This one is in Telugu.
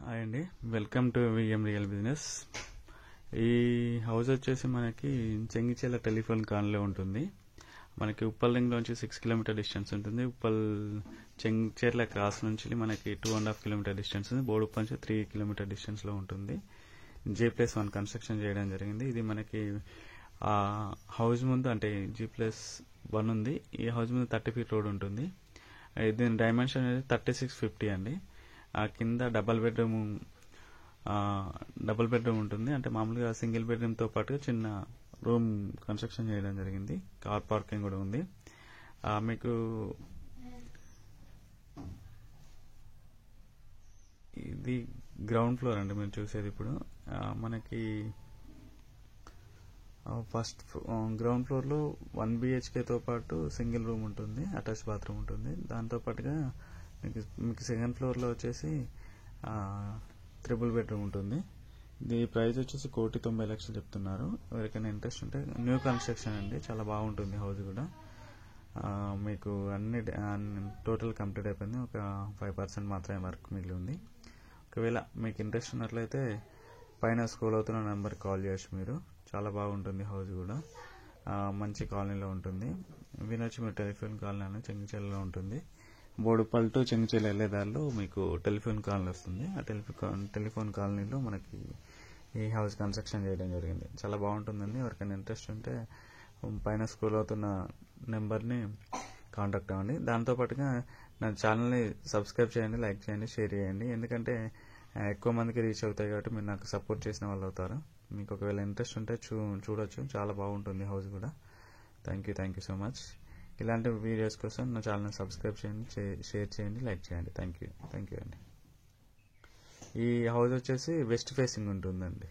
హాయ్ అండి, welcome to VM real business. ఈ హౌస్ వచ్చేసి మనకి చెంగిచెర్ల టెలిఫోన్ కాలనీలో ఉంటుంది. మనకి ఉప్పల్ రింగ్ నుంచి 6 కిలోమీటర్ డిస్టెన్స్ ఉంటుంది. ఉప్పల్ చెంగిచెర్ల క్రాస్ నుంచి మనకి 2.5 కిలోమీటర్ డిస్టెన్స్ ఉంది. బోడుప్పల్ నుంచి 3 కిలోమీటర్ డిస్టెన్స్ లో ఉంటుంది. J+1 కన్స్ట్రక్షన్ చేయడం జరిగింది. ఇది మనకి హౌస్ ముందు అంటే G+1 ఉంది. ఈ హౌస్ ముందు 30 ఫీట్ రోడ్ ఉంటుంది. దీని డైమెన్షన్ అనేది 3650 అండి. కింద డబల్ బెడ్రూమ్ ఉంటుంది. అంటే మామూలుగా సింగిల్ బెడ్రూమ్ తో పాటుగా చిన్న రూమ్ కన్స్ట్రక్షన్ చేయడం జరిగింది. కార్ పార్కింగ్ కూడా ఉంది. మీకు ఇది గ్రౌండ్ ఫ్లోర్ అండి మీరు చూసేది. ఇప్పుడు మనకి ఫస్ట్ గ్రౌండ్ ఫ్లోర్ లో 1 BHK తో పాటు సింగిల్ రూమ్ ఉంటుంది, అటాచ్ బాత్రూమ్ ఉంటుంది. దాంతో పాటుగా మీకు సెకండ్ ఫ్లోర్ లో వచ్చేసి 3 బెడ్రూమ్ ఉంటుంది. దీని ప్రైస్ వచ్చేసి 1,90,00,000 చెప్తున్నారు. ఎవరికైనా ఇంట్రెస్ట్ ఉంటే న్యూ కన్స్ట్రక్షన్ అండి, చాలా బాగుంటుంది హౌస్ కూడా. మీకు అన్ని టోటల్ కంప్లీట్ అయిపోయింది. ఒక 5% మాత్రమే వర్క్ మిగిలి ఉంది. ఒకవేళ మీకు ఇంట్రెస్ట్ ఉన్నట్లయితే పైన స్క్రోల్ అవుతున్న నెంబర్ కాల్ చేయొచ్చు మీరు. చాలా బాగుంటుంది హౌస్ కూడా, మంచి కాలనీలో ఉంటుంది. వినొచ్చి మీరు టెలిఫోన్ కాలనీ అని చెంగిచెర్లలో ఉంటుంది. బోడుప్పల్ టు చెంగిచెర్ల వెళ్లేదారిలో మీకు టెలిఫోన్ కాలనీ వస్తుంది. ఆ టెలిఫోన్ కాలనీలో మనకి ఈ హౌస్ కన్స్ట్రక్షన్ చేయడం జరిగింది. చాలా బాగుంటుందండి. ఎవరికైనా ఇంట్రెస్ట్ ఉంటే పైన స్క్రోల్ అవుతున్న నెంబర్ని కాంటాక్ట్ అవ్వండి. దాంతోపాటుగా నా ఛానల్ని సబ్స్క్రైబ్ చేయండి, లైక్ చేయండి, షేర్ చేయండి. ఎందుకంటే ఎక్కువ మందికి రీచ్ అవుతాయి కాబట్టి మీరు నాకు సపోర్ట్ చేసిన వాళ్ళు అవుతారు. మీకు ఒకవేళ ఇంట్రెస్ట్ ఉంటే చూడొచ్చు. చాలా బాగుంటుంది హౌస్ కూడా. Thank you so much. ఇలాంటి వీడియోస్ కోసం నా ఛానల్ని సబ్స్క్రైబ్ చేయండి, షేర్ చేయండి, లైక్ చేయండి. థ్యాంక్ యూ అండి. ఈ హౌస్ వచ్చేసి వెస్ట్ ఫేసింగ్ ఉంటుందండి.